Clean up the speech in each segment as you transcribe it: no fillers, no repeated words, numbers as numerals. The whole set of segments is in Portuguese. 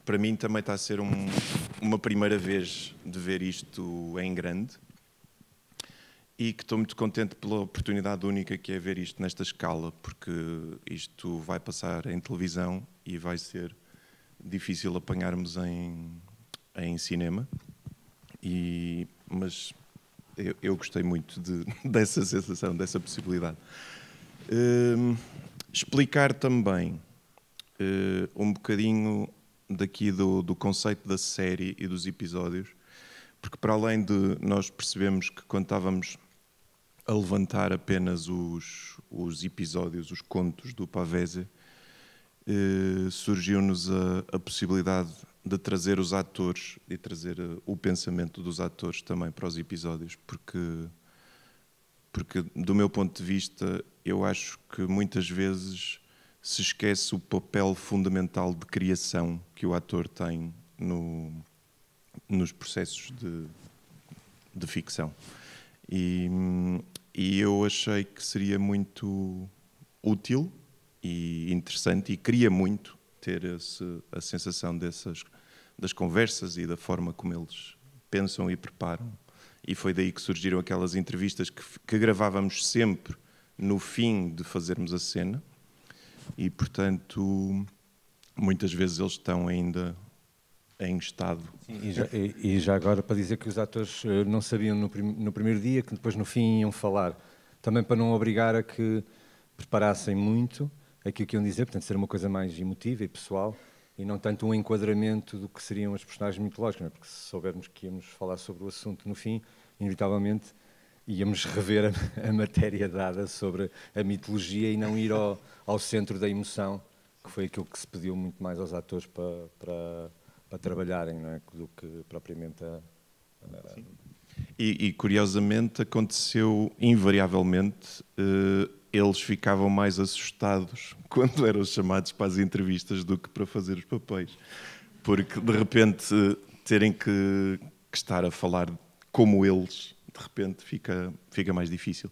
para mim também está a ser uma primeira vez de ver isto em grande e que estou muito contente pela oportunidade única que é ver isto nesta escala, porque isto vai passar em televisão e vai ser difícil apanharmos em cinema, mas eu gostei muito dessa sensação, dessa possibilidade. Explicar também um bocadinho daqui do conceito da série e dos episódios, porque para além de nós percebemos que quando estávamos a levantar apenas os episódios, os contos do Pavese, surgiu-nos a possibilidade de trazer os atores e trazer o pensamento dos atores também para os episódios, porque do meu ponto de vista eu acho que muitas vezes se esquece o papel fundamental de criação que o ator tem nos processos de ficção. E eu achei que seria muito útil e interessante, e queria muito ter a sensação das conversas e da forma como eles pensam e preparam. E foi daí que surgiram aquelas entrevistas que gravávamos sempre no fim de fazermos a cena, e portanto muitas vezes eles estão ainda em estado. Sim, e já agora para dizer que os atores não sabiam no primeiro dia, que depois no fim iam falar, também para não obrigar a que preparassem muito aquilo que iam dizer, portanto ser uma coisa mais emotiva e pessoal e não tanto um enquadramento do que seriam as personagens mitológicas, não é? Porque se soubermos que íamos falar sobre o assunto no fim, inevitavelmente íamos rever a matéria dada sobre a mitologia e não ir ao centro da emoção, que foi aquilo que se pediu muito mais aos atores para trabalharem, não é? Do que propriamente E curiosamente aconteceu invariavelmente, eles ficavam mais assustados quando eram chamados para as entrevistas do que para fazer os papéis, porque de repente terem que estar a falar como eles, de repente fica mais difícil.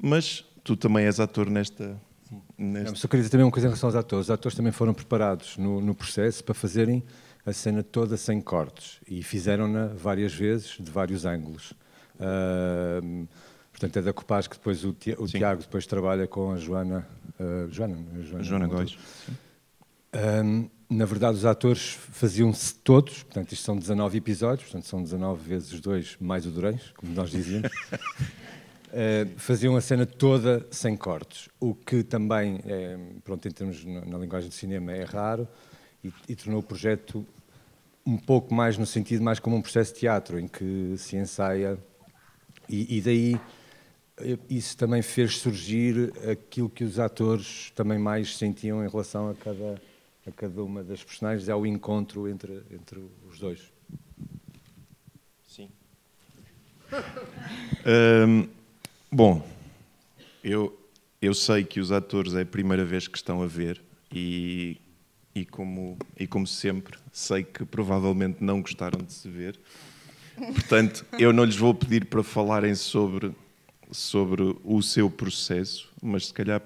Mas tu também és ator nesta... Só queria dizer também uma coisa em relação aos atores. Os atores também foram preparados no processo para fazerem a cena toda sem cortes e fizeram-na várias vezes, de vários ângulos. Portanto, é da Copaz que depois o Tiago depois trabalha com a Joana Góis. Na verdade, os atores faziam-se todos, portanto, isto são 19 episódios, portanto, são 19 vezes 2 mais o Durães, como nós dizíamos. Faziam a cena toda sem cortes, o que também, pronto, em termos na linguagem de cinema, é raro e tornou o projeto um pouco mais no sentido mais como um processo de teatro, em que se ensaia e daí isso também fez surgir aquilo que os atores também mais sentiam em relação a cada uma das personagens, é o encontro entre os dois. Sim. Bom, eu sei que os atores é a primeira vez que estão a ver e como sempre, sei que provavelmente não gostaram de se ver. Portanto, eu não lhes vou pedir para falarem sobre o seu processo, mas se calhar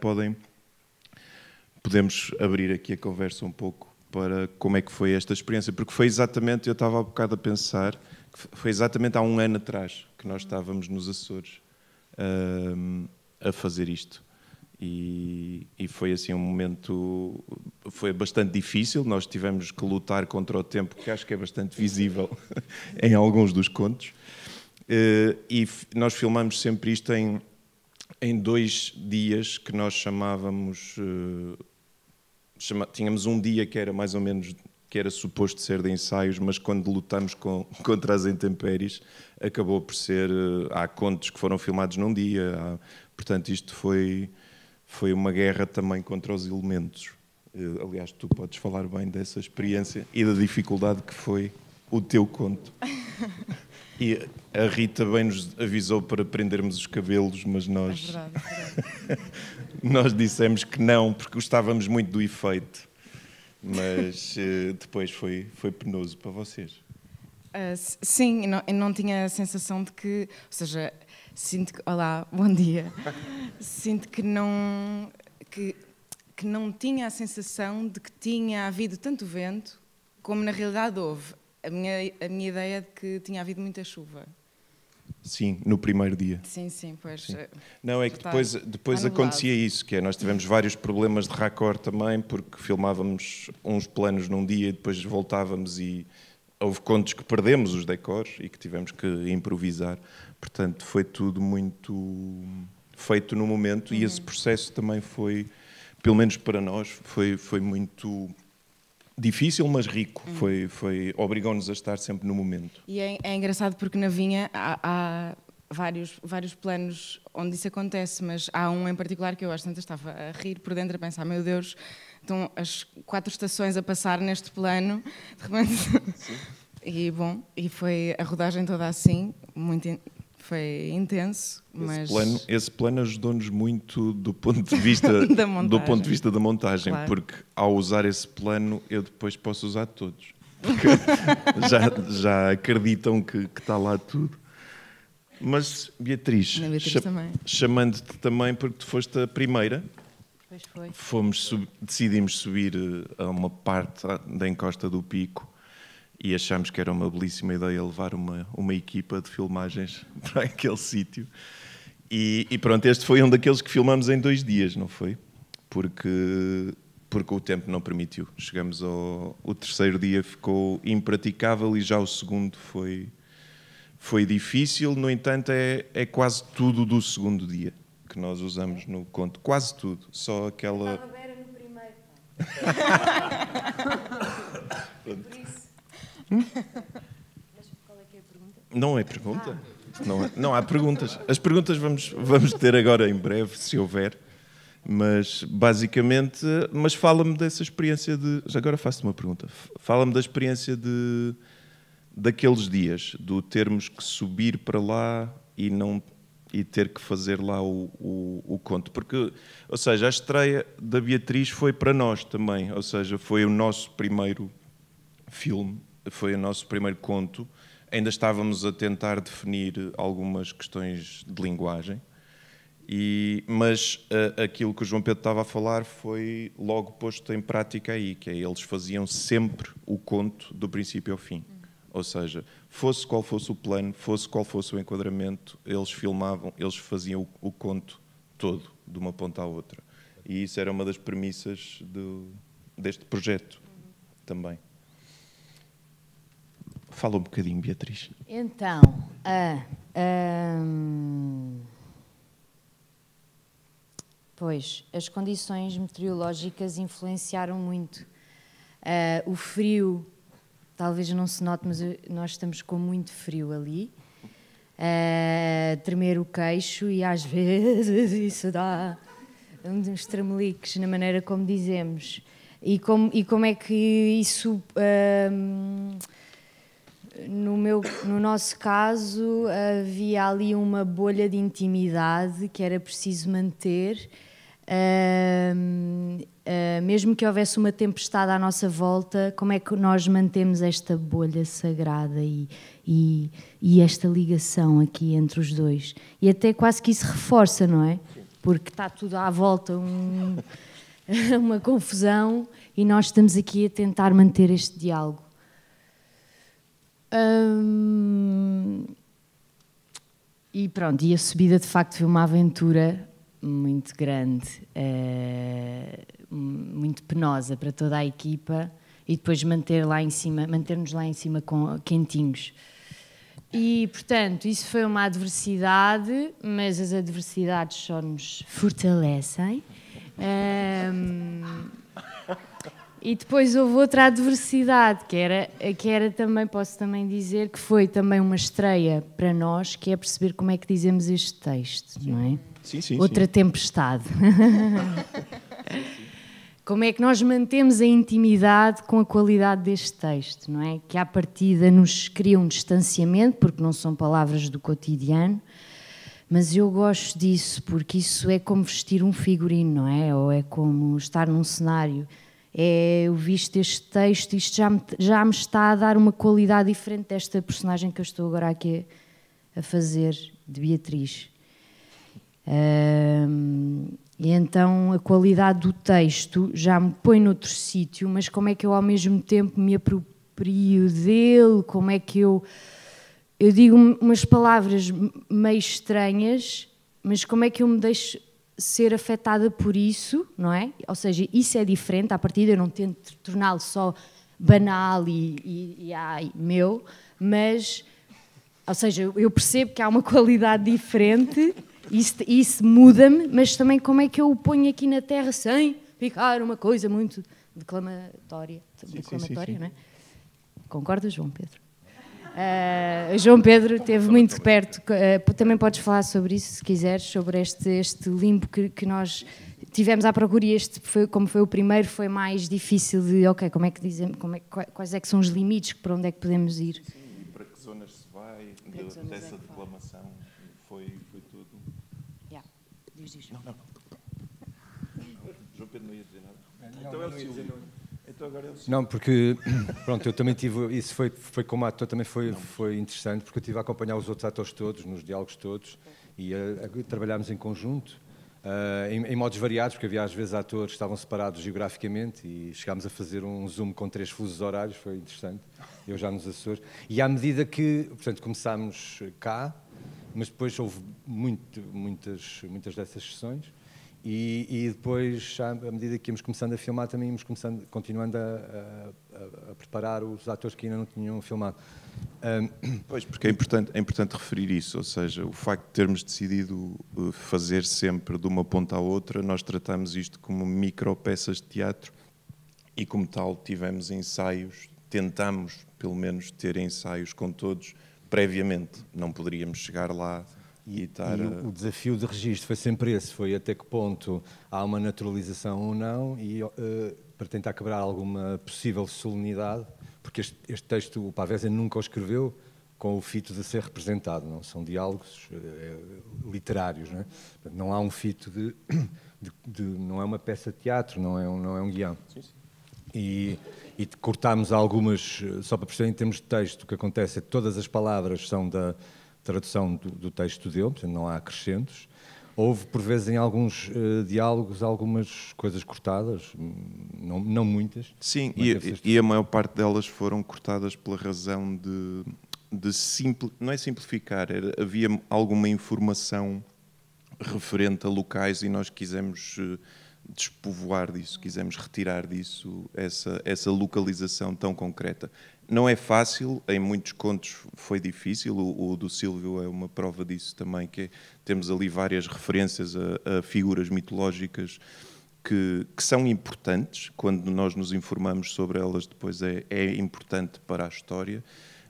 podemos abrir aqui a conversa um pouco para como é que foi esta experiência, porque foi exatamente, eu estava há bocado a pensar, que foi exatamente há um ano atrás que nós estávamos nos Açores a fazer isto. E foi assim um momento, foi bastante difícil, nós tivemos que lutar contra o tempo, que acho que é bastante visível em alguns dos contos, e nós filmamos sempre isto em 2 dias que nós chamávamos, tínhamos um dia que era mais ou menos, que era suposto ser de ensaios, mas quando lutamos contra as intempéries, acabou por ser, há contos que foram filmados num dia, portanto isto foi uma guerra também contra os elementos. Aliás, tu podes falar bem dessa experiência e da dificuldade que foi o teu conto. E a Rita bem nos avisou para prendermos os cabelos, mas nós... É verdade. nós dissemos que não, porque gostávamos muito do efeito. Mas depois foi penoso para vocês. Sim, eu não tinha a sensação de que... Ou seja, sinto que... Olá, bom dia. Sinto que não tinha a sensação de que tinha havido tanto vento como na realidade houve. A minha ideia é de que tinha havido muita chuva. Sim, no primeiro dia. Sim, pois. Sim. Não, é que depois acontecia isso, que é, nós tivemos vários problemas de raccord também, porque filmávamos uns planos num dia e depois voltávamos e houve contos que perdemos os decors e que tivemos que improvisar. Portanto, foi tudo muito feito no momento e esse processo também foi, pelo menos para nós, foi muito difícil, mas rico. Obrigou-nos a estar sempre no momento. E é engraçado porque na Vinha há vários planos onde isso acontece, mas há um em particular que eu às tantas estava a rir por dentro, a pensar, meu Deus, estão as 4 estações a passar neste plano, de repente... Sim. E foi a rodagem toda assim, foi intenso, mas... Esse plano ajudou-nos muito do ponto de vista da montagem, claro. Porque ao usar esse plano eu depois posso usar todos. Porque já acreditam que está lá tudo. Mas, Beatriz, chamando-te também porque tu foste a primeira, pois foi. Decidimos subir a uma parte da encosta do Pico e achámos que era uma belíssima ideia levar uma equipa de filmagens para aquele sítio. E pronto, este foi um daqueles que filmamos em 2 dias, não foi? Porque o tempo não permitiu. Chegamos o 3º dia ficou impraticável e já o 2º foi difícil. No entanto, é quase tudo do 2º dia que nós usamos no conto. Quase tudo. Só aquela... Estava Vera no primeiro. Por isso. Mas qual é que é a pergunta? Não é pergunta. Não há perguntas. As perguntas vamos ter agora em breve, se houver. Mas, basicamente... Mas fala-me dessa experiência de... Já agora faço-te uma pergunta. Fala-me da experiência daqueles dias, do termos que subir para lá e ter que fazer lá o conto. Porque, ou seja, a estreia da Beatriz foi para nós também. Ou seja, foi o nosso primeiro filme, foi o nosso primeiro conto. Ainda estávamos a tentar definir algumas questões de linguagem, mas aquilo que o João Pedro estava a falar foi logo posto em prática aí, que é eles faziam sempre o conto do princípio ao fim. Ou seja, fosse qual fosse o plano, fosse qual fosse o enquadramento, eles filmavam, eles faziam o conto todo, de uma ponta à outra. E isso era uma das premissas deste projeto também. Fala um bocadinho, Beatriz. Então, pois, as condições meteorológicas influenciaram muito. O frio, talvez não se note, mas nós estamos com muito frio ali. Tremer o queixo e às vezes isso dá uns tremeliques na maneira como dizemos. E como é que isso... No nosso caso, havia ali uma bolha de intimidade que era preciso manter, mesmo que houvesse uma tempestade à nossa volta, como é que nós mantemos esta bolha sagrada e esta ligação aqui entre os dois? E até quase que isso reforça, não é? Porque está tudo à volta, uma confusão, e nós estamos aqui a tentar manter este diálogo. E pronto, e a subida de facto foi uma aventura muito grande, muito penosa para toda a equipa, e depois manter-nos lá em cima quentinhos. E portanto, isso foi uma adversidade, mas as adversidades só nos fortalecem. E depois houve outra adversidade, que era também, posso também dizer, que foi também uma estreia para nós, que é perceber como é que dizemos este texto, não é? Sim. Outra tempestade. Como é que nós mantemos a intimidade com a qualidade deste texto, não é? Que à partida nos cria um distanciamento, porque não são palavras do cotidiano, mas eu gosto disso, porque isso é como vestir um figurino, não é? Ou é como estar num cenário. Eu visto este texto, isto já me está a dar uma qualidade diferente desta personagem que eu estou agora aqui a fazer, de Beatriz. E então a qualidade do texto já me põe noutro sítio, mas como é que eu ao mesmo tempo me aproprio dele, como é que eu digo umas palavras meio estranhas, mas como é que eu me deixo ser afetada por isso, não é? Ou seja, isso é diferente, à partida eu não tento torná-lo só banal e meu, mas, ou seja, eu percebo que há uma qualidade diferente, isso muda-me, mas também como é que eu o ponho aqui na Terra sem ficar uma coisa muito declamatória, Sim. não é? Concordas, João Pedro? João Pedro esteve muito de perto, também podes falar sobre isso se quiseres, sobre este limbo que nós tivemos à procura, e como foi o primeiro, foi mais difícil de, ok, como é que dizemos, quais é que são os limites, para onde é que podemos ir? Sim, e para que zonas se vai, dessa declamação, foi tudo. Yeah. Diz. Não. João Pedro não ia dizer nada. Então é o Silvio. Então agora é o Silvio. Não, porque, pronto, eu também tive, isso foi como ator, também foi interessante, porque eu estive a acompanhar os outros atores todos, nos diálogos todos, e trabalhámos em conjunto, em modos variados, porque havia às vezes atores que estavam separados geograficamente, e chegámos a fazer um zoom com 3 fusos horários, foi interessante, eu já nos Açores. E à medida que, portanto, começámos cá, mas depois houve muitas dessas sessões, e depois, à medida que íamos começando a filmar, também íamos continuando a preparar os atores que ainda não tinham filmado. Pois, porque é importante referir isso, ou seja, o facto de termos decidido fazer sempre de uma ponta à outra, nós tratamos isto como micro peças de teatro e, como tal, tivemos ensaios, tentamos, pelo menos, ter ensaios com todos previamente. Não poderíamos chegar lá e estar... O desafio de registro foi sempre esse, foi até que ponto há uma naturalização ou não, e para tentar quebrar alguma possível solenidade, porque este texto o Pavese nunca o escreveu com o fito de ser representado, não são diálogos literários, não é? Não há um fito não é uma peça de teatro, não é um guião. Sim. E cortámos algumas, só para perceber em termos de texto, o que acontece é que todas as palavras são da tradução do texto dele, portanto não há acrescentos. Houve, por vezes, em alguns diálogos, algumas coisas cortadas, não muitas. Sim, e a maior parte delas foram cortadas pela razão não é simplificar, havia alguma informação referente a locais e nós quisemos despovoar disso, quisemos retirar disso essa localização tão concreta. Não é fácil, em muitos contos foi difícil, o do Silvio é uma prova disso também, que temos ali várias referências a figuras mitológicas que são importantes, quando nós nos informamos sobre elas depois é importante para a história,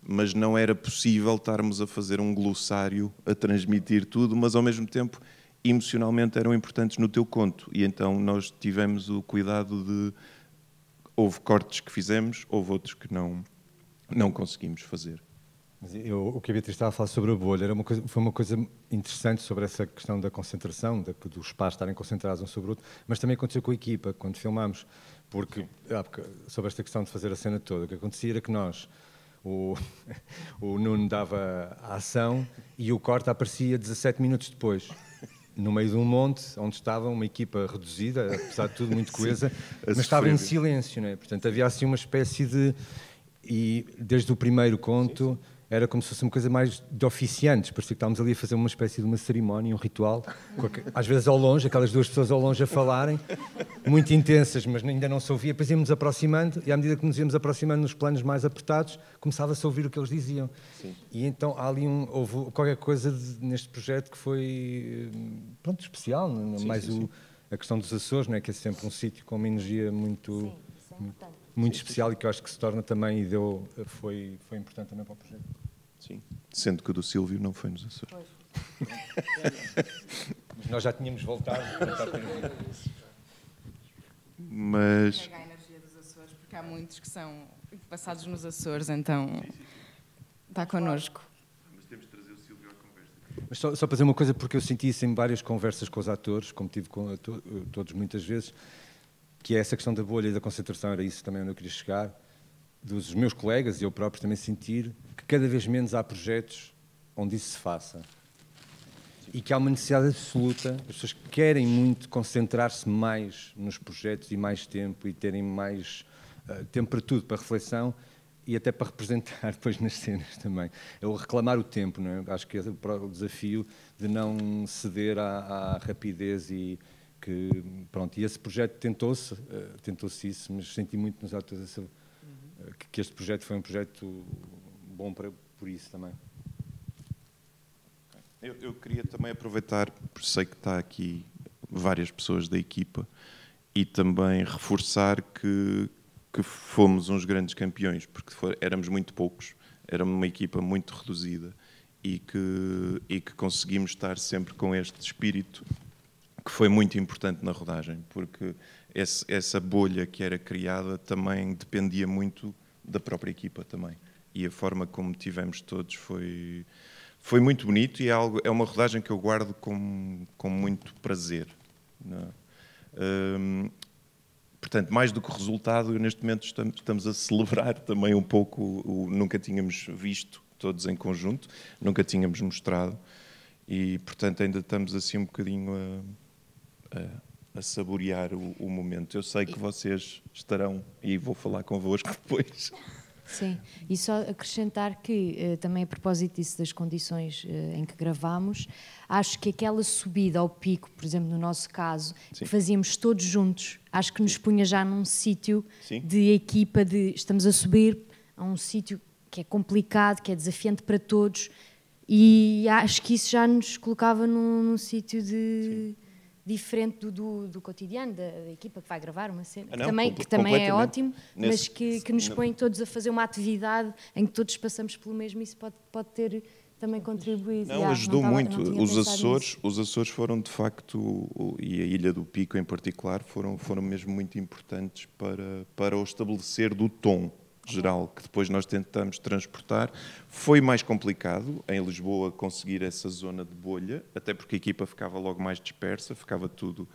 mas não era possível estarmos a fazer um glossário a transmitir tudo, mas ao mesmo tempo emocionalmente eram importantes no teu conto, e então nós tivemos o cuidado de... Houve cortes que fizemos, houve outros que não conseguimos fazer. Mas o que a Beatriz estava a falar sobre a bolha foi uma coisa interessante sobre essa questão da concentração, dos pares estarem concentrados um sobre o outro, mas também aconteceu com a equipa, quando filmámos, porque sobre esta questão de fazer a cena toda, o que acontecia era que nós, o Nuno dava a ação e o corte aparecia 17 minutos depois, no meio de um monte, onde estava uma equipa reduzida, apesar de tudo muito coesa, mas estava em silêncio, não é? Portanto, havia assim uma espécie de... E desde o primeiro conto era como se fosse uma coisa mais de oficiantes, parecia que estávamos ali a fazer uma espécie de uma cerimónia, um ritual, às vezes ao longe, aquelas duas pessoas ao longe a falarem, muito intensas, mas ainda não se ouvia, depois íamos aproximando, e à medida que nos íamos aproximando nos planos mais apertados, começava-se a ouvir o que eles diziam. Sim. E então houve qualquer coisa neste projeto que foi, pronto, especial, mais a questão dos Açores, não é? Que é sempre um sítio com uma energia muito... muito especial e que eu acho que se torna também, foi importante também para o projeto. Sim, sendo que o do Silvio não foi nos Açores. Mas nós já tínhamos voltado. Mas... Pega a energia dos Açores, porque há muitos que são passados nos Açores, então está connosco. Mas temos de trazer o Silvio à conversa. Mas só para dizer uma coisa, porque eu senti isso em várias conversas com os atores, como tive com todos muitas vezes, que é essa questão da bolha e da concentração, era isso também onde eu queria chegar, dos meus colegas e eu próprio também sentir que cada vez menos há projetos onde isso se faça. E que há uma necessidade absoluta, as pessoas querem muito concentrar-se mais nos projetos e mais tempo e terem mais tempo para tudo, para reflexão, e até para representar depois nas cenas também. É o reclamar o tempo, não é? Acho que é o desafio de não ceder à rapidez e que, pronto, e esse projeto tentou-se isso, mas senti muito nos atores que este projeto foi um projeto bom por isso também. Eu queria também aproveitar, porque sei que está aqui várias pessoas da equipa, e também reforçar que fomos uns grandes campeões, porque éramos muito poucos, éramos uma equipa muito reduzida e que conseguimos estar sempre com este espírito que foi muito importante na rodagem, porque essa bolha que era criada também dependia muito da própria equipa também. E a forma como tivemos todos foi muito bonito e é uma rodagem que eu guardo com muito prazer. Não é? Portanto, mais do que o resultado, neste momento estamos a celebrar também um pouco nunca tínhamos visto todos em conjunto, nunca tínhamos mostrado e, portanto, ainda estamos assim um bocadinho a saborear o momento. Eu sei que vocês estarão, e vou falar convosco depois. Sim, e só acrescentar que, também a propósito disso das condições em que gravámos, acho que aquela subida ao pico, por exemplo, no nosso caso, que fazíamos todos juntos, acho que nos punha já num sítio de equipa, estamos a subir a um sítio que é complicado, que é desafiante para todos, e acho que isso já nos colocava num sítio diferente do cotidiano, da equipa que vai gravar uma cena, que também é ótimo, mas que nos põe todos a fazer uma atividade em que todos passamos pelo mesmo, isso pode ter também contribuído. Não, ajudou muito. Os Açores foram, de facto, e a Ilha do Pico em particular, foram mesmo muito importantes para o estabelecer do tom geral, que depois nós tentamos transportar. Foi mais complicado em Lisboa conseguir essa zona de bolha, até porque a equipa ficava logo mais dispersa, ficava tudo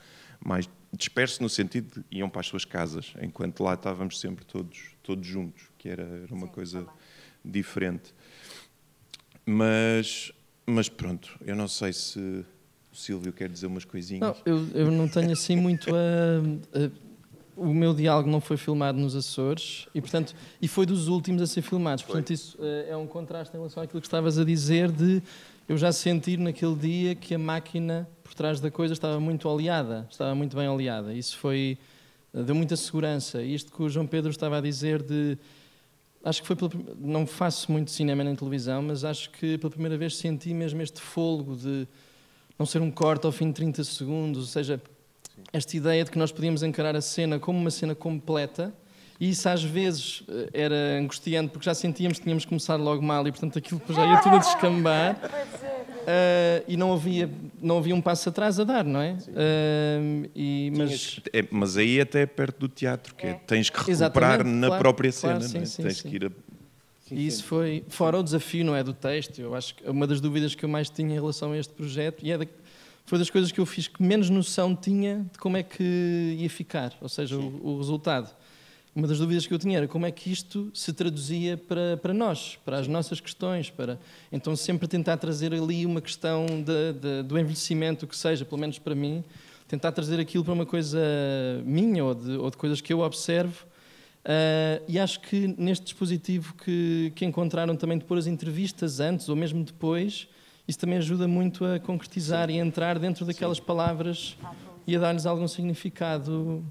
mais disperso no sentido de iam para as suas casas, enquanto lá estávamos sempre todos juntos, que era uma coisa diferente. Mas pronto, eu não sei se o Silvio quer dizer umas coisinhas. Não, eu não tenho assim muito o meu diálogo não foi filmado nos Açores e foi dos últimos a ser filmados. Portanto, isso é um contraste em relação àquilo que estavas a dizer de eu já sentir naquele dia que a máquina por trás da coisa estava muito oleada, estava muito bem oleada. Isso deu muita segurança. Isto que o João Pedro estava a dizer acho que foi não faço muito cinema nem televisão, mas acho que pela primeira vez senti mesmo este fôlego de não ser um corte ao fim de 30 segundos, ou seja, esta ideia de que nós podíamos encarar a cena como uma cena completa, e isso às vezes era angustiante porque já sentíamos que tínhamos começado logo mal e portanto aquilo já ia tudo a descambar e não havia um passo atrás a dar, não é? Mas aí até é perto do teatro, que tens que recuperar na própria cena, sim, não é? sim, Tens que ir E isso foi, fora o desafio, não é, do texto, eu acho que uma das dúvidas que eu mais tinha em relação a este projeto, e foi das coisas que eu fiz que menos noção tinha de como é que ia ficar, ou seja, o resultado. Uma das dúvidas que eu tinha era como é que isto se traduzia para nós, para as nossas questões, então sempre tentar trazer ali uma questão do envelhecimento, que seja, pelo menos para mim, tentar trazer aquilo para uma coisa minha ou de coisas que eu observo. E acho que neste dispositivo que encontraram também de pôr as entrevistas antes ou mesmo depois, isso também ajuda muito a concretizar e a entrar dentro daquelas palavras e a dar-lhes algum significado.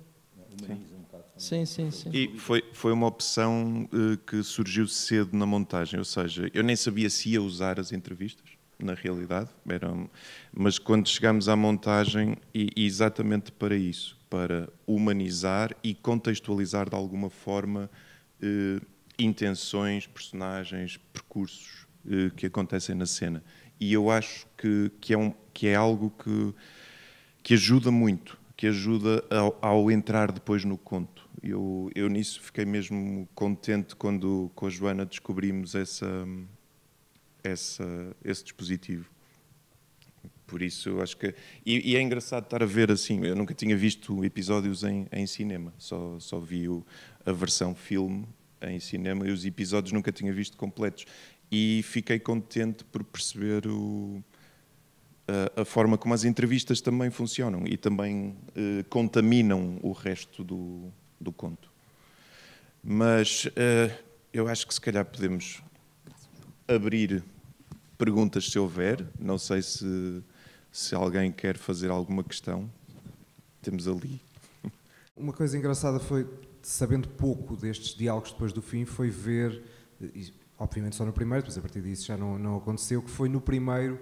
Sim. E foi uma opção que surgiu cedo na montagem, ou seja, eu nem sabia se ia usar as entrevistas, na realidade, mas quando chegámos à montagem, e exatamente para isso, para humanizar e contextualizar de alguma forma intenções, personagens, percursos que acontecem na cena. E eu acho que é algo que ajuda muito, que ajuda ao entrar depois no conto. Eu nisso fiquei mesmo contente quando com a Joana descobrimos esse dispositivo. Por isso, eu acho que... E é engraçado estar a ver assim, eu nunca tinha visto episódios em cinema, só vi a versão filme em cinema e os episódios nunca tinha visto completos. E fiquei contente por perceber a forma como as entrevistas também funcionam e também contaminam o resto do conto. Mas eu acho que se calhar podemos abrir perguntas se houver. Não sei se alguém quer fazer alguma questão. Temos ali. Uma coisa engraçada foi, sabendo pouco destes diálogos depois do fim, foi ver, obviamente só no primeiro, depois a partir disso já não aconteceu, que foi no primeiro,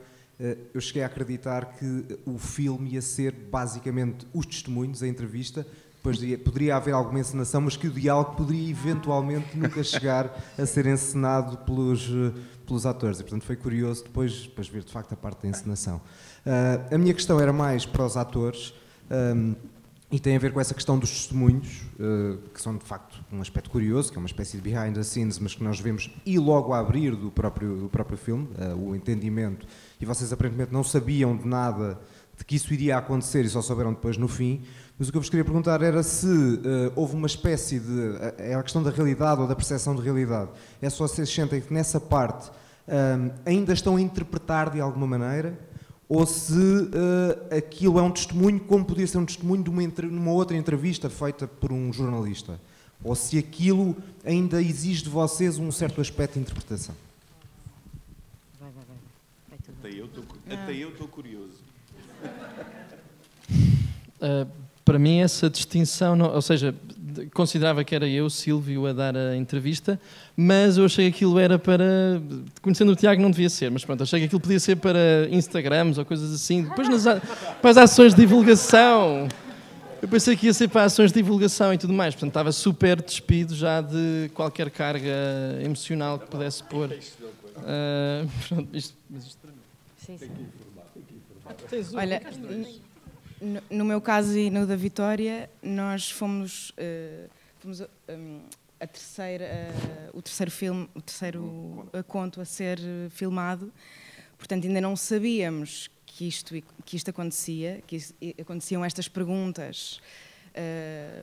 eu cheguei a acreditar que o filme ia ser basicamente os testemunhos, a entrevista, depois poderia haver alguma encenação, mas que o diálogo poderia eventualmente nunca chegar a ser encenado pelos atores. E, portanto, foi curioso depois ver, de facto, a parte da encenação. A minha questão era mais para os atores, e tem a ver com essa questão dos testemunhos, que são, de facto, um aspecto curioso, que é uma espécie de behind the scenes, mas que nós vemos e logo a abrir do próprio filme, o entendimento, e vocês aparentemente não sabiam de nada de que isso iria acontecer e só souberam depois no fim. Mas o que eu vos queria perguntar era se houve uma espécie de... É a questão da realidade ou da percepção de realidade. É só vocês sentem que nessa parte ainda estão a interpretar de alguma maneira, ou se aquilo é um testemunho como podia ser um testemunho de numa outra entrevista feita por um jornalista, ou se aquilo ainda exige de vocês um certo aspecto de interpretação. Até eu estou curioso. Para mim essa distinção, ou seja, considerava que era eu, Silvio, a dar a entrevista, mas eu achei que aquilo era para... Conhecendo o Tiago não devia ser, mas pronto, achei que aquilo podia ser para Instagrams ou coisas assim. Depois para as ações de divulgação, eu pensei que ia ser para ações de divulgação e tudo mais. Portanto, estava super despido já de qualquer carga emocional que pudesse pôr. Pronto, isto para mim. Sim. Olha, no meu caso e no da Vitória, nós fomos o terceiro filme, o terceiro conto a ser filmado, portanto ainda não sabíamos que isto acontecia, aconteciam estas perguntas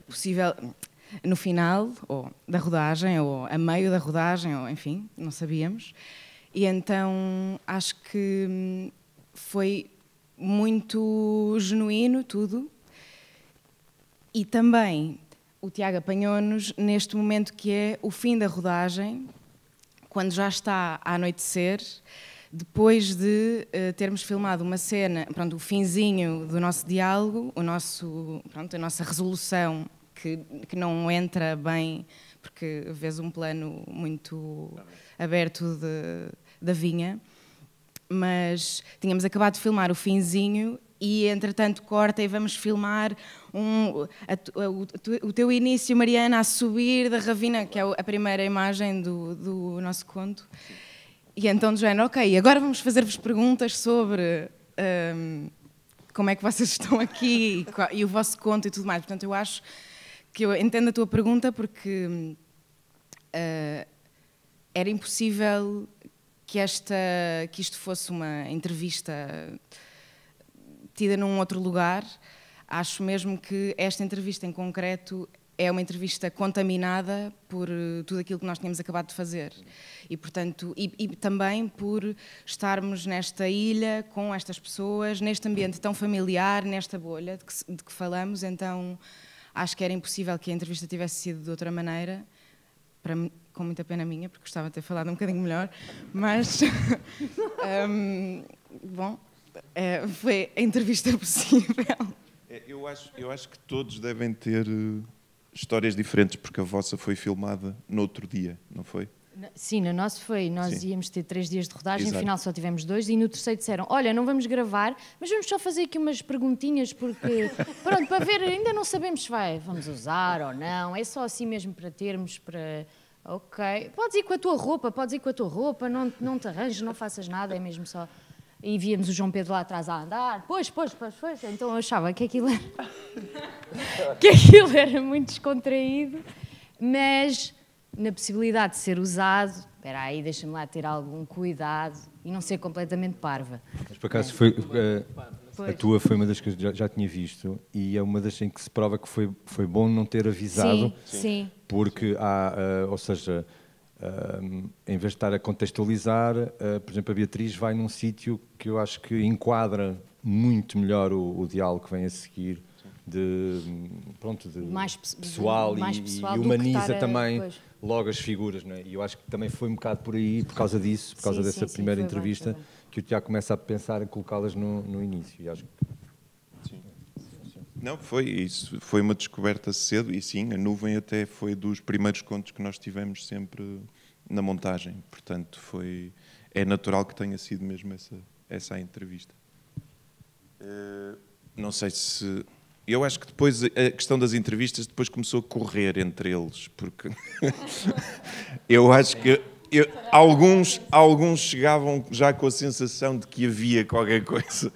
possível no final, ou da rodagem, ou a meio da rodagem, ou enfim, não sabíamos. E então acho que foi muito genuíno tudo, e também o Tiago apanhou-nos neste momento que é o fim da rodagem, quando já está a anoitecer, depois de termos filmado uma cena, pronto, o finzinho do nosso diálogo, a nossa resolução que não entra bem, porque vês um plano muito aberto da vinha, mas tínhamos acabado de filmar o finzinho e, entretanto, corta e vamos filmar o teu início, Mariana, a subir da ravina, que é a primeira imagem do nosso conto. E então, do género, ok, agora vamos fazer-vos perguntas sobre como é que vocês estão aqui e o vosso conto e tudo mais. Portanto, eu acho que eu entendo a tua pergunta, porque era impossível que isto fosse uma entrevista tida num outro lugar. Acho mesmo que esta entrevista em concreto é uma entrevista contaminada por tudo aquilo que nós tínhamos acabado de fazer. E, portanto, e também por estarmos nesta ilha, com estas pessoas, neste ambiente tão familiar, nesta bolha de que falamos. Então, acho que era impossível que a entrevista tivesse sido de outra maneira, com muita pena minha, porque gostava de ter falado um bocadinho melhor, mas bom, foi a entrevista possível. Eu acho que todos devem ter histórias diferentes, porque a vossa foi filmada no outro dia, não foi? Sim, no nosso foi. Nós Sim. íamos ter 3 dias de rodagem, Exato. no final só tivemos 2, e no terceiro disseram, olha, não vamos gravar, mas vamos só fazer aqui umas perguntinhas, porque, pronto, para ver, ainda não sabemos se vamos usar ou não, é só assim mesmo para termos, para... Ok, podes ir com a tua roupa, não te arranjes, não faças nada, é mesmo só... E víamos o João Pedro lá atrás a andar, pois, então eu achava que aquilo era muito descontraído, mas na possibilidade de ser usado, espera aí, deixa-me lá ter algum cuidado e não ser completamente parva. Mas por acaso a tua foi uma das que eu já tinha visto, e é uma das em que se prova que foi bom não ter avisado. Sim. Porque há, ou seja, em vez de estar a contextualizar, por exemplo, a Beatriz vai num sítio que eu acho que enquadra muito melhor o diálogo que vem a seguir mais pessoal, mais e pessoal do que humaniza estar também pois. logo as figuras, não é? E eu acho que também foi um bocado por aí, por causa disso, por causa dessa primeira entrevista, foi bem. que o Tiago começa a pensar em colocá-las no início. E acho que... Não, foi isso. Foi uma descoberta cedo e sim, a nuvem até foi dos primeiros contos que nós tivemos sempre na montagem. Portanto, é natural que tenha sido mesmo essa a entrevista. Não sei se... Eu acho que depois a questão das entrevistas depois começou a correr entre eles, porque eu acho que alguns chegavam já com a sensação de que havia qualquer coisa,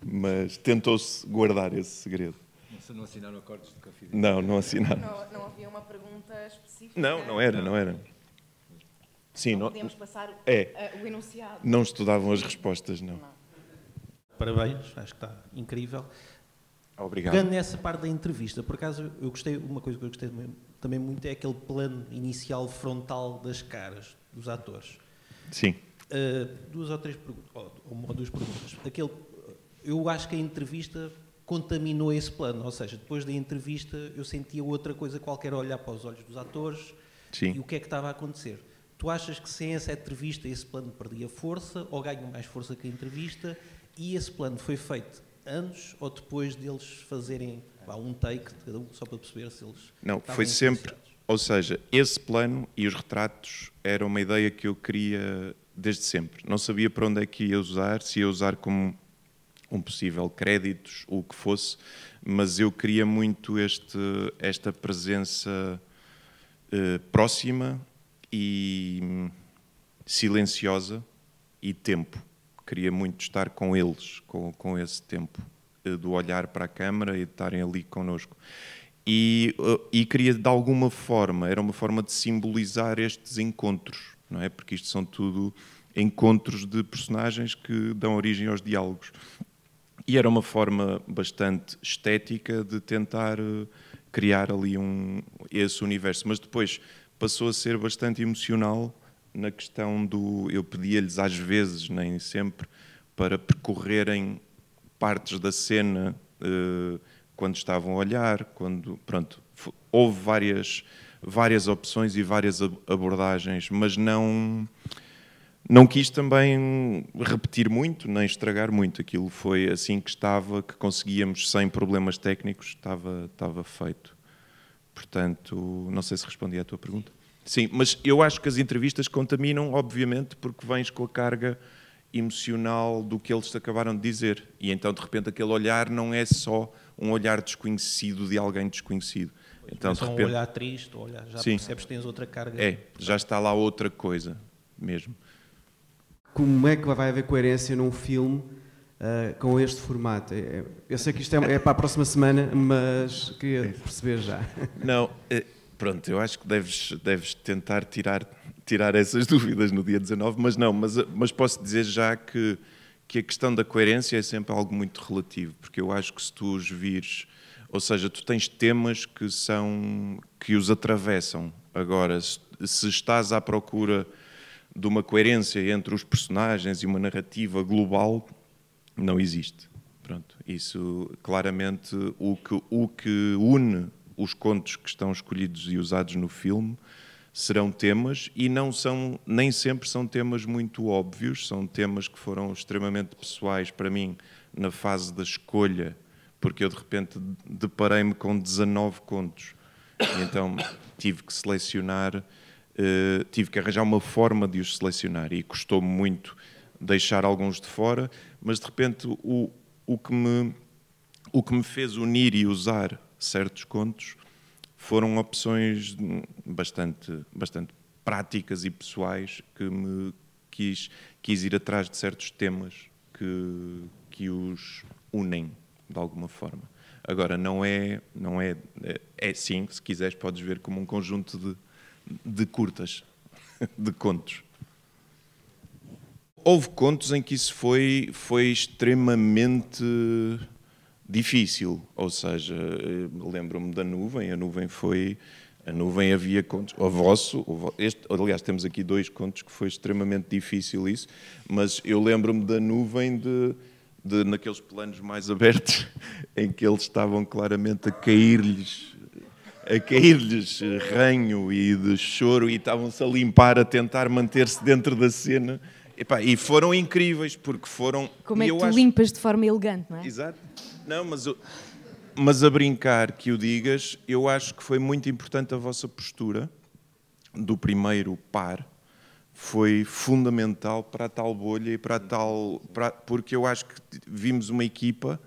mas tentou-se guardar esse segredo. Não assinaram acordos de confidencialidade? Não assinaram. Não havia uma pergunta específica? Não era. Sim, não podíamos passar o enunciado. Não estudavam as respostas, não. Parabéns, acho que está incrível. Obrigado. Pegando nessa parte da entrevista, por acaso, uma coisa que eu gostei também muito é aquele plano inicial frontal das caras dos atores. Sim. Duas ou três perguntas, ou uma ou duas perguntas. Eu acho que a entrevista contaminou esse plano, ou seja, depois da entrevista eu sentia outra coisa qualquer a olhar para os olhos dos atores. Sim. E o que é que estava a acontecer. Tu achas que sem essa entrevista esse plano perdia força ou ganha mais força que a entrevista? E esse plano foi feito antes ou depois deles fazerem um take de cada um, só para perceber se eles... Não, foi sempre... Ou seja, esse plano e os retratos era uma ideia que eu queria desde sempre. Não sabia para onde é que ia usar, se ia usar como um possível créditos, ou o que fosse, mas eu queria muito esta presença próxima e silenciosa e tempo. Queria muito estar com eles, com esse tempo, do olhar para a câmara e de estarem ali connosco. E queria, de alguma forma, era uma forma de simbolizar estes encontros, não é? Porque isto são tudo encontros de personagens que dão origem aos diálogos. E era uma forma bastante estética de tentar criar ali esse universo. Mas depois passou a ser bastante emocional na questão eu pedia-lhes às vezes, nem sempre, para percorrerem partes da cena quando estavam a olhar, houve várias opções e várias abordagens, mas não quis também repetir muito, nem estragar muito. Aquilo foi assim que conseguíamos, sem problemas técnicos, estava feito. Portanto, não sei se respondi à tua pergunta. Sim, mas eu acho que as entrevistas contaminam, obviamente, porque vens com a carga emocional do que eles te acabaram de dizer. E então, de repente, aquele olhar não é só um olhar desconhecido de alguém desconhecido. Pois, então, de repente, um olhar triste, já percebes que tens outra carga. Já está lá outra coisa mesmo. Como é que vai haver coerência num filme com este formato? Eu sei que isto é para a próxima semana, mas queria perceber já. Não, pronto, eu acho que deves tentar tirar essas dúvidas no dia 19, mas posso dizer já que a questão da coerência é sempre algo muito relativo, porque eu acho que se tu os vires, ou seja, tu tens temas que os atravessam. Agora, se estás à procura de uma coerência entre os personagens e uma narrativa global, não existe. Pronto, isso claramente o que une os contos que estão escolhidos e usados no filme serão temas e nem sempre são temas muito óbvios, são temas que foram extremamente pessoais para mim na fase da escolha, porque eu de repente deparei-me com 19 contos e então tive que selecionar, tive que arranjar uma forma de os selecionar e custou-me muito deixar alguns de fora, mas de repente o que me fez unir e usar certos contos foram opções bastante práticas e pessoais que me quis ir atrás de certos temas que os unem de alguma forma. Agora, não é sim, se quiseres podes ver como um conjunto de curtas, de contos. Houve contos em que isso foi extremamente difícil, ou seja, lembro-me da Nuvem, a Nuvem havia contos, aliás temos aqui 2 contos que foi extremamente difícil isso, mas eu lembro-me da Nuvem naqueles planos mais abertos, em que eles estavam claramente a cair-lhes ranho e de choro, e estavam-se a limpar, a tentar manter-se dentro da cena. E foram incríveis, porque foram... Como é que tu limpas de forma elegante, não é? Exato. Não, mas a brincar que o digas, eu acho que foi muito importante a vossa postura do primeiro par. Foi fundamental para a tal bolha e para a tal... porque eu acho que vimos uma equipa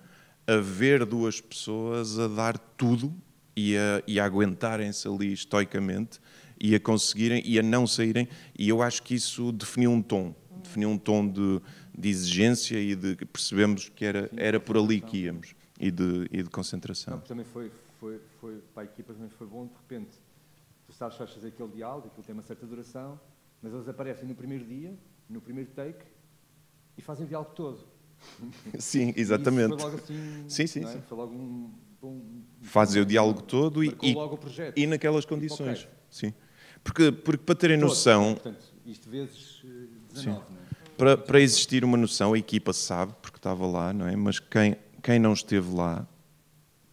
a ver duas pessoas a dar tudo e a aguentarem-se ali estoicamente e a conseguirem e a não saírem. E eu acho que isso definiu um tom de exigência e de percebemos que era por ali que íamos e de concentração. Não, também foi para a equipa, também foi bom, de repente, tu sabes que vais fazer aquele diálogo, aquilo tem uma certa duração, mas eles aparecem no primeiro dia, no primeiro take, e fazem o diálogo todo. Sim, exatamente. Foi logo assim, sim. Foi logo fazem o diálogo todo logo o projeto. E naquelas condições. Okay. Sim. Porque para terem noção... Portanto, isto vezes 19, não é? Para existir uma noção, a equipa sabe, porque estava lá, não é? Mas quem não esteve lá,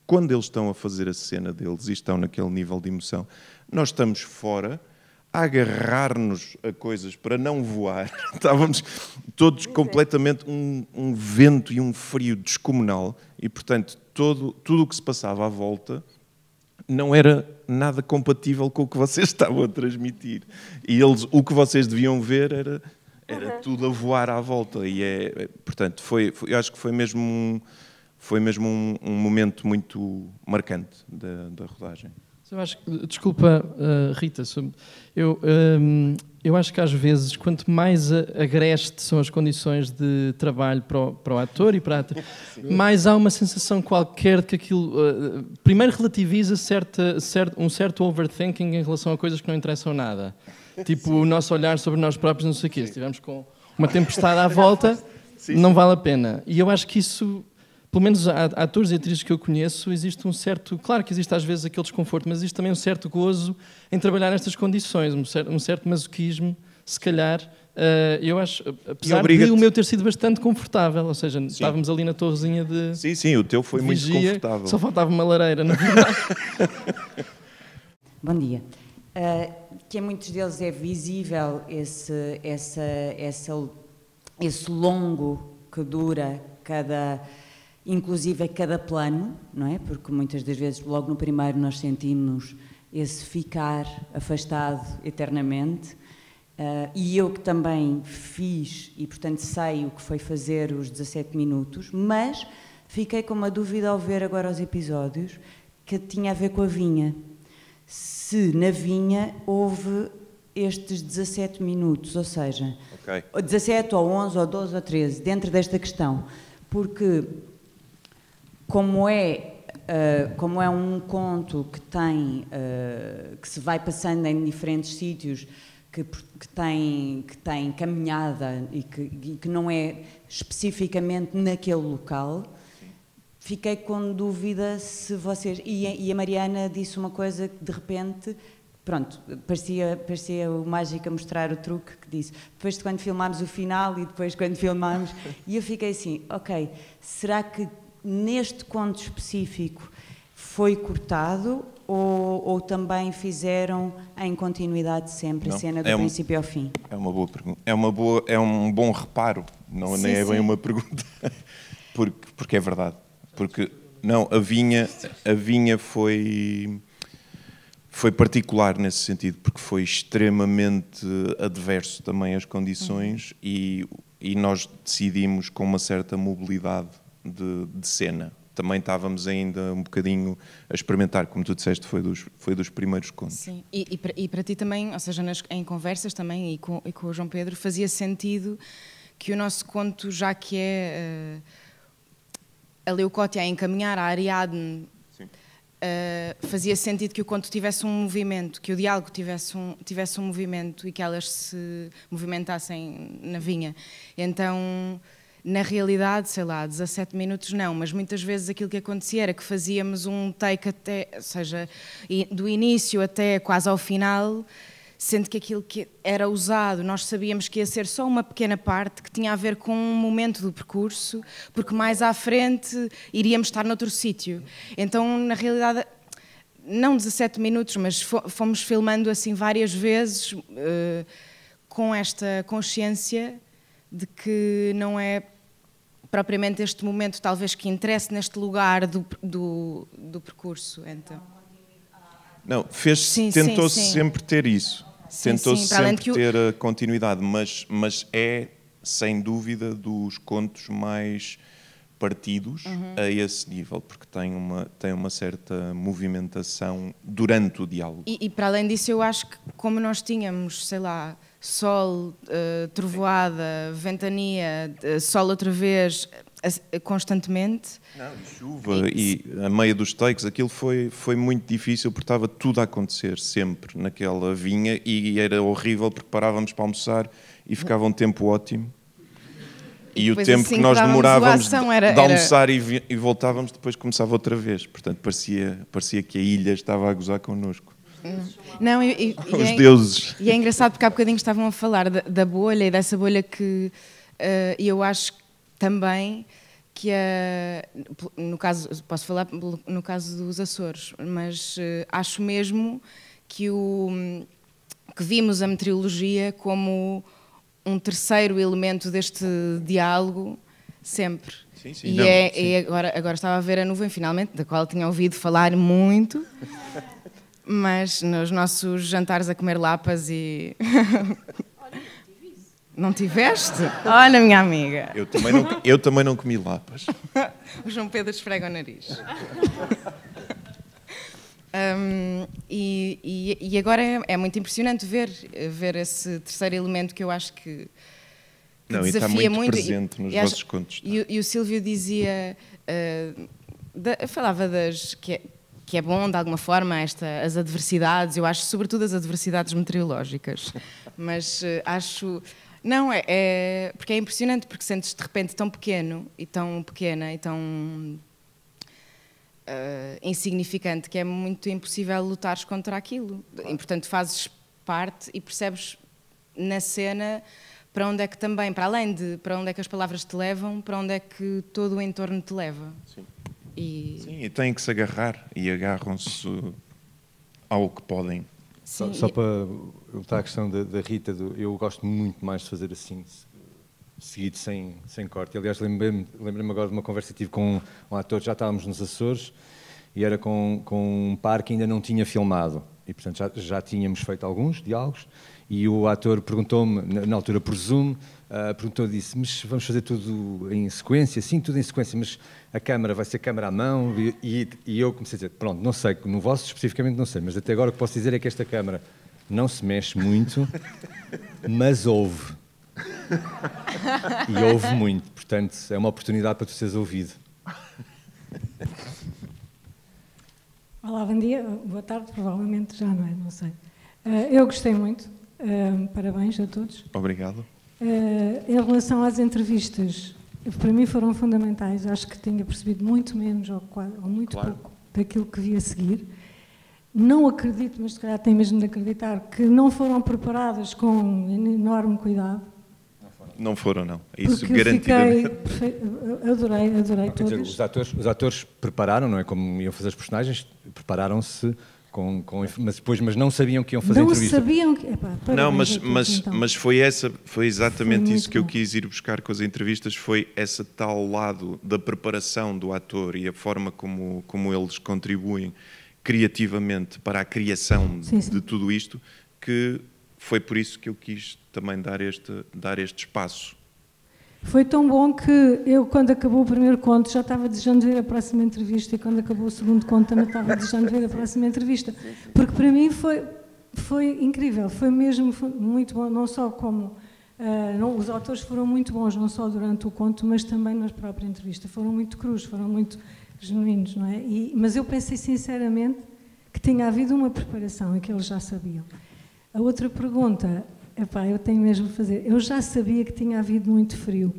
quando eles estão a fazer a cena deles e estão naquele nível de emoção, nós estamos fora a agarrar-nos a coisas para não voar. Estávamos todos completamente um vento e um frio descomunal e, portanto, tudo o que se passava à volta não era nada compatível com o que vocês estavam a transmitir. E o que vocês deviam ver era tudo a voar à volta. E portanto, eu acho que foi mesmo um momento muito marcante da rodagem. Desculpa, Rita, eu acho que às vezes, quanto mais agreste são as condições de trabalho para o ator e para a atriz, mais há uma sensação qualquer de que aquilo... primeiro relativiza um certo overthinking em relação a coisas que não interessam nada. Tipo, o nosso olhar sobre nós próprios, não sei o quê. Se estivermos com uma tempestade à volta, não vale a pena. E eu acho que isso... Pelo menos há atores e atrizes que eu conheço, existe um certo... Claro que existe às vezes aquele desconforto, mas existe também um certo gozo em trabalhar nestas condições, um certo masoquismo, se calhar. Eu acho, apesar de o meu ter sido bastante confortável, ou seja, estávamos ali na torrezinha de... Sim, o teu foi muito confortável. Só faltava uma lareira, na verdade. Bom dia. Que em muitos deles é visível esse longo que dura inclusive a cada plano, não é? Porque muitas das vezes, logo no primeiro, nós sentimos esse ficar afastado eternamente. E eu que também fiz, e portanto sei o que foi fazer os 17 minutos, mas fiquei com uma dúvida ao ver agora os episódios, que tinha a ver com a vinha. Se na vinha houve estes 17 minutos, ou seja, 17 ou 11 ou 12 ou 13, dentro desta questão, porque... Como é um conto que se vai passando em diferentes sítios, que tem caminhada e que não é especificamente naquele local, fiquei com dúvida se vocês... E a Mariana disse uma coisa que de repente... Pronto, parecia o mágico a mostrar o truque que disse. Depois de quando filmámos o final e depois quando filmámos... E eu fiquei assim, ok, será que neste conto específico foi cortado ou também fizeram em continuidade sempre a cena do princípio ao fim? É uma boa pergunta. É um bom reparo, nem é bem uma pergunta, porque é verdade. Porque não, a vinha foi particular nesse sentido, porque foi extremamente adverso também às condições e nós decidimos com uma certa mobilidade de cena. Também estávamos ainda um bocadinho a experimentar, como tu disseste, foi dos primeiros contos. Sim, e para ti também, ou seja, em conversas também e com o João Pedro, fazia sentido que o nosso conto, já que é a Leucótia a encaminhar a Ariadne, fazia sentido que o conto tivesse um movimento, que o diálogo tivesse um movimento e que elas se movimentassem na vinha. Então... Na realidade, sei lá, 17 minutos não, mas muitas vezes aquilo que acontecia era que fazíamos um take até, ou seja, do início até quase ao final, sendo que aquilo que era usado, nós sabíamos que ia ser só uma pequena parte que tinha a ver com um momento do percurso, porque mais à frente iríamos estar noutro sítio. Então, na realidade, não 17 minutos, mas fomos filmando assim várias vezes com esta consciência de que não é propriamente este momento, talvez, que interesse neste lugar do percurso. Então. Não, tentou-se sempre ter isso. Tentou-se sempre ter a continuidade, mas é, sem dúvida, dos contos mais partidos a esse nível, porque tem uma certa movimentação durante o diálogo. E para além disso, eu acho que como nós tínhamos, sei lá, sol, trovoada, ventania, sol outra vez, constantemente. Não, chuva e a meio dos takes, aquilo foi muito difícil porque estava tudo a acontecer sempre naquela vinha e era horrível porque parávamos para almoçar e ficava um tempo ótimo. E o tempo que nós demorávamos de almoçar e voltávamos, depois começava outra vez. Portanto, parecia que a ilha estava a gozar connosco. Não, os deuses. E é engraçado porque há bocadinho estavam a falar da bolha e dessa bolha que eu acho também que no caso, posso falar no caso dos Açores, mas acho mesmo que vimos a meteorologia como um terceiro elemento deste diálogo sempre. Sim, sim, E agora estava a ver a nuvem finalmente, da qual tinha ouvido falar muito. Mas nos nossos jantares a comer lapas e... Não tiveste? Olha, minha amiga. Eu também não comi lapas. O João Pedro esfrega o nariz. E agora é muito impressionante ver esse terceiro elemento que eu acho que não, desafia e está muito presente nos vossos contos. E o Silvio dizia... falava que é bom, de alguma forma, as adversidades, eu acho, sobretudo as adversidades meteorológicas, mas acho... Não, porque é impressionante, porque sentes de repente tão pequeno, e tão pequena, e tão insignificante, que é muito impossível lutares contra aquilo. E, portanto, fazes parte e percebes na cena para onde é que também, para além de para onde é que as palavras te levam, para onde é que todo o entorno te leva. Sim. Sim, e têm que se agarrar e agarram-se ao que podem. Só para voltar à questão da Rita, eu gosto muito mais de fazer assim, seguido, sem corte. Aliás, lembrei-me agora de uma conversa que tive com um ator, já estávamos nos Açores, e era com um par que ainda não tinha filmado. E, portanto, já tínhamos feito alguns diálogos, e o ator perguntou-me, na altura por Zoom, disse, mas vamos fazer tudo em sequência? Sim, tudo em sequência, mas a câmara vai ser câmara à mão? E eu comecei a dizer, pronto, não sei, no vosso especificamente não sei, mas até agora o que posso dizer é que esta câmara não se mexe muito, mas ouve. E ouve muito, portanto, é uma oportunidade para tu seres ouvido. Olá, bom dia, boa tarde, provavelmente já não é, não sei. Eu gostei muito, parabéns a todos. Obrigado. Em relação às entrevistas, para mim foram fundamentais, acho que tinha percebido muito menos ou muito pouco daquilo que vi a seguir. Não acredito, mas se calhar tenho mesmo de acreditar, que não foram preparadas com enorme cuidado. Não foram, não. Isso garantidamente. Adorei todos. Os atores prepararam, não é? Como iam fazer os personagens, prepararam-se mas não sabiam que iam fazer a entrevista. Não sabiam que... não, mas foi exatamente isso que eu quis ir buscar com as entrevistas, foi esse tal lado da preparação do ator e a forma como eles contribuem criativamente para a criação de tudo isto, que foi por isso que eu quis também dar este espaço. Foi tão bom que eu, quando acabou o primeiro conto, já estava desejando ver a próxima entrevista, e quando acabou o segundo conto também estava desejando ver a próxima entrevista, porque para mim foi incrível, foi mesmo muito bom, não só como... os autores foram muito bons, não só durante o conto, mas também na própria entrevista, foram muito crus, foram muito genuínos, não é? Mas eu pensei sinceramente que tinha havido uma preparação e que eles já sabiam. A outra pergunta, eu tenho mesmo de fazer, eu já sabia que tinha havido muito frio.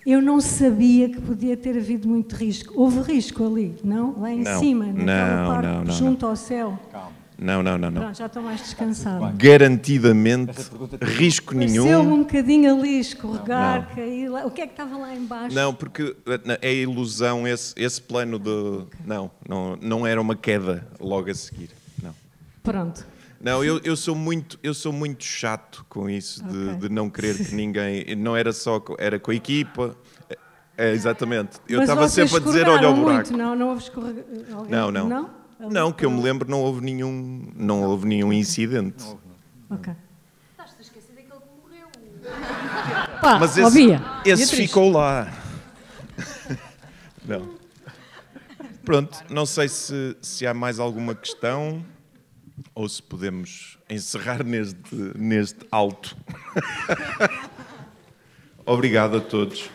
Eu não sabia que podia ter havido muito risco. Houve risco ali, não? Lá em cima, naquela parte junto ao céu. Calma. Pronto, já estou mais descansada. Garantidamente, risco nenhum. Pareceu-me um bocadinho ali, escorregar, cair lá. O que é que estava lá embaixo? Não, porque é ilusão, esse plano de... Não era uma queda logo a seguir. Não. Pronto. Não, eu sou muito chato com isso de não querer que ninguém... Não era só... Era com a equipa... exatamente. Eu estava sempre a dizer, olha o buraco. Muito, não houve escorregar? Não, que eu me lembro, não houve nenhum incidente. Ok. Estás-te a esquecer daquele que morreu. Pá, Mas esse ficou lá. Não. Pronto, não sei se há mais alguma questão ou se podemos encerrar neste alto. Obrigado a todos.